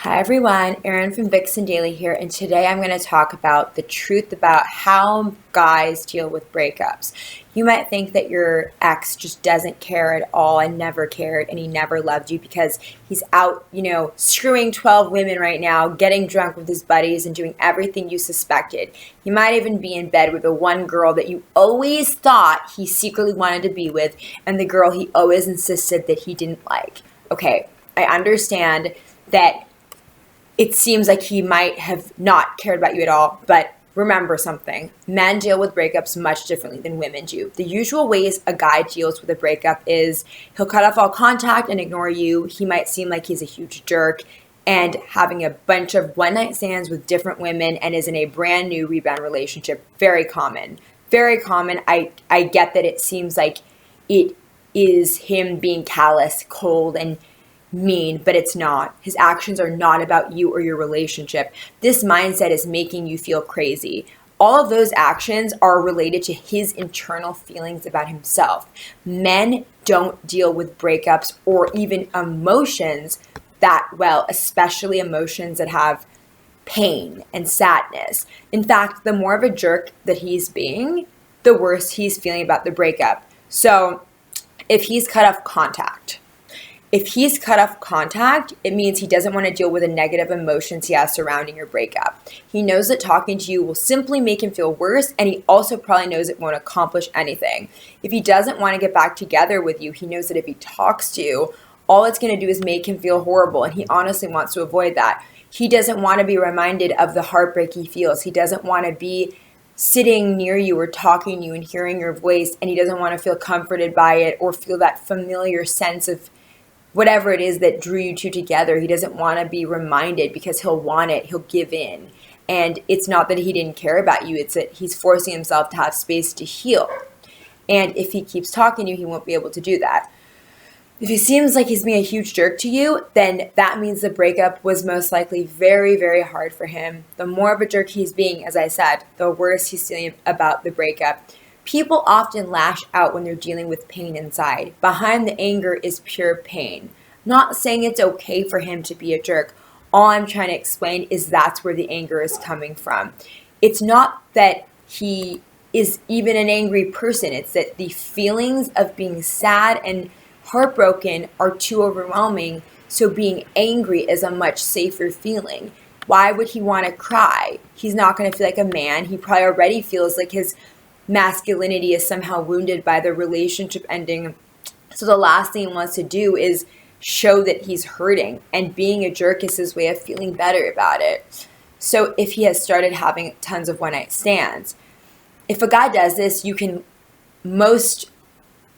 Hi everyone, Erin from VixenDaily here, and today I'm going to talk about the truth about how guys deal with breakups. You might think that your ex just doesn't care at all and never cared and he never loved you because he's out, screwing 12 women right now, getting drunk with his buddies and doing everything you suspected. He might even be in bed with the one girl that you always thought he secretly wanted to be with and the girl he always insisted that he didn't like. Okay, I understand that it seems like he might have not cared about you at all, but remember something. Men deal with breakups much differently than women do. The usual ways a guy deals with a breakup is he'll cut off all contact and ignore you. He might seem like he's a huge jerk and having a bunch of one-night stands with different women and is in a brand new rebound relationship. Very common. Very common. I get that it seems like it is him being callous, cold, and mean, but it's not. His actions are not about you or your relationship. This mindset is making you feel crazy. All of those actions are related to his internal feelings about himself. Men don't deal with breakups or even emotions that well, especially emotions that have pain and sadness. In fact, the more of a jerk that he's being, the worse he's feeling about the breakup. So if he's cut off contact, it means he doesn't want to deal with the negative emotions he has surrounding your breakup. He knows that talking to you will simply make him feel worse, and he also probably knows it won't accomplish anything. If he doesn't want to get back together with you, he knows that if he talks to you, all it's going to do is make him feel horrible, and he honestly wants to avoid that. He doesn't want to be reminded of the heartbreak he feels. He doesn't want to be sitting near you or talking to you and hearing your voice, and he doesn't want to feel comforted by it or feel that familiar sense of whatever it is that drew you two together. He doesn't want to be reminded because he'll want it. He'll give in. And it's not that he didn't care about you. It's that he's forcing himself to have space to heal. And if he keeps talking to you, he won't be able to do that. If he seems like he's being a huge jerk to you, then that means the breakup was most likely very, very hard for him. The more of a jerk he's being, as I said, the worse he's feeling about the breakup. People often lash out when they're dealing with pain inside. Behind the anger is pure pain. Not saying it's okay for him to be a jerk. All I'm trying to explain is that's where the anger is coming from. It's not that he is even an angry person. It's that the feelings of being sad and heartbroken are too overwhelming, so being angry is a much safer feeling. Why would he want to cry? He's not going to feel like a man. He probably already feels like his masculinity is somehow wounded by the relationship ending. So the last thing he wants to do is show that he's hurting, and being a jerk is his way of feeling better about it. So if he has started having tons of one-night stands, if a guy does this, you can most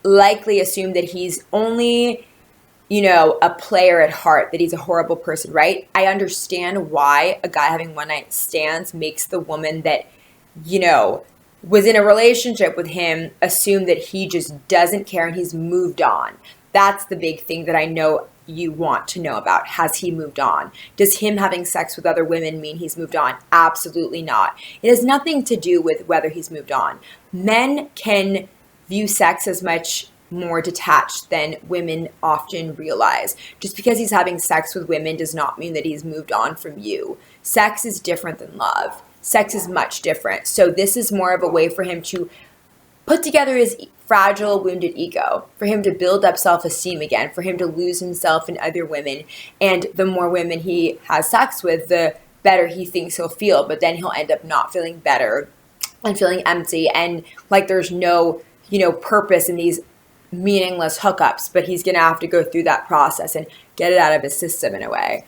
likely assume that he's only a player at heart, that he's a horrible person, right? I understand why a guy having one-night stands makes the woman that was in a relationship with him assume that he just doesn't care and he's moved on. That's the big thing that I know you want to know about. Has he moved on? Does him having sex with other women mean he's moved on? Absolutely not. It has nothing to do with whether he's moved on. Men can view sex as much more detached than women often realize. Just because he's having sex with women does not mean that he's moved on from you. Sex is different than love. Sex is much different. So this is more of a way for him to put together his fragile, wounded ego, for him to build up self-esteem again, for him to lose himself in other women. And the more women he has sex with, the better he thinks he'll feel. But then he'll end up not feeling better and feeling empty and like there's no, purpose in these meaningless hookups. But he's going to have to go through that process and get it out of his system in a way.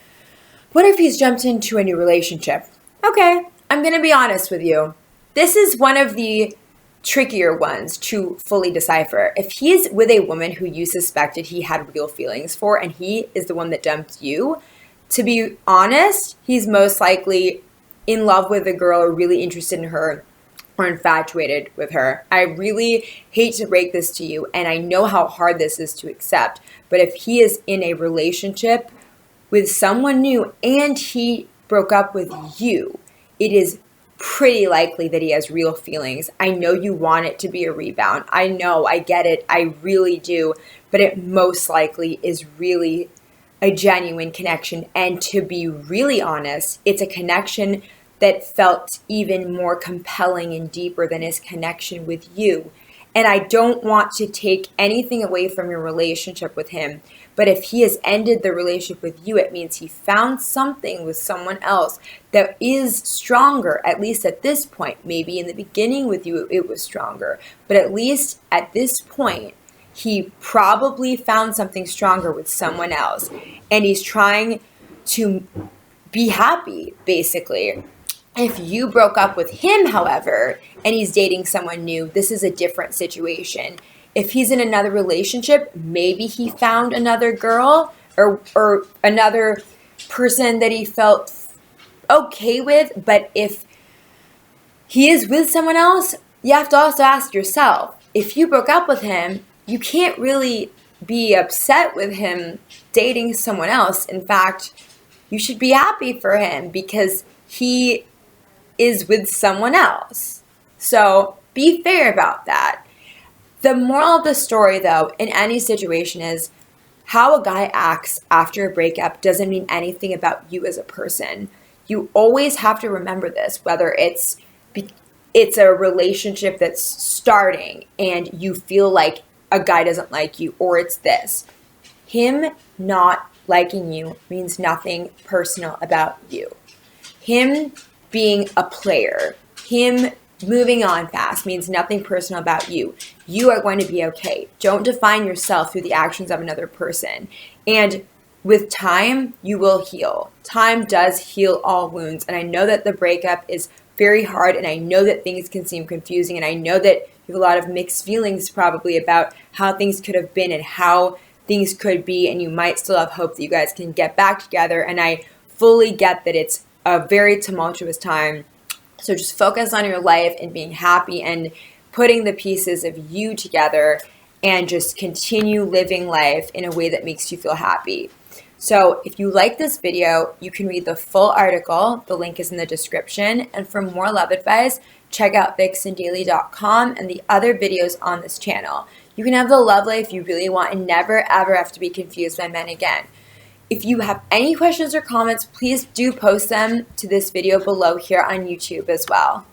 What if he's jumped into a new relationship? Okay, I'm going to be honest with you. This is one of the trickier ones to fully decipher. If he's with a woman who you suspected he had real feelings for and he is the one that dumped you, to be honest, he's most likely in love with the girl or really interested in her or infatuated with her. I really hate to break this to you, and I know how hard this is to accept, but if he is in a relationship with someone new and he broke up with you, it is pretty likely that he has real feelings. I know you want it to be a rebound. I know, I get it. I really do. But it most likely is really a genuine connection. And to be really honest, it's a connection that felt even more compelling and deeper than his connection with you. And I don't want to take anything away from your relationship with him, but if he has ended the relationship with you, it means he found something with someone else that is stronger, at least at this point. Maybe in the beginning with you it was stronger, but at least at this point, he probably found something stronger with someone else, and he's trying to be happy, basically. If you broke up with him, however, and he's dating someone new, this is a different situation. If he's in another relationship, maybe he found another girl or another person that he felt okay with. But if he is with someone else, you have to also ask yourself, if you broke up with him, you can't really be upset with him dating someone else. In fact, you should be happy for him because he is with someone else. So be fair about that. The moral of the story, though, in any situation is how a guy acts after a breakup doesn't mean anything about you as a person. You always have to remember this, whether it's a relationship that's starting and you feel like a guy doesn't like you, or it's this. Him not liking you means nothing personal about you. Him being a player, him moving on fast means nothing personal about you. You are going to be okay. Don't define yourself through the actions of another person. And with time, you will heal. Time does heal all wounds. And I know that the breakup is very hard, and I know that things can seem confusing, and I know that you have a lot of mixed feelings probably about how things could have been and how things could be, and you might still have hope that you guys can get back together. And I fully get that it's a very tumultuous time. So just focus on your life and being happy and putting the pieces of you together and just continue living life in a way that makes you feel happy. So if you like this video, you can read the full article. The link is in the description. And for more love advice, check out VixenDaily.com and the other videos on this channel. You can have the love life you really want and never ever have to be confused by men again. If you have any questions or comments, please do post them to this video below here on YouTube as well.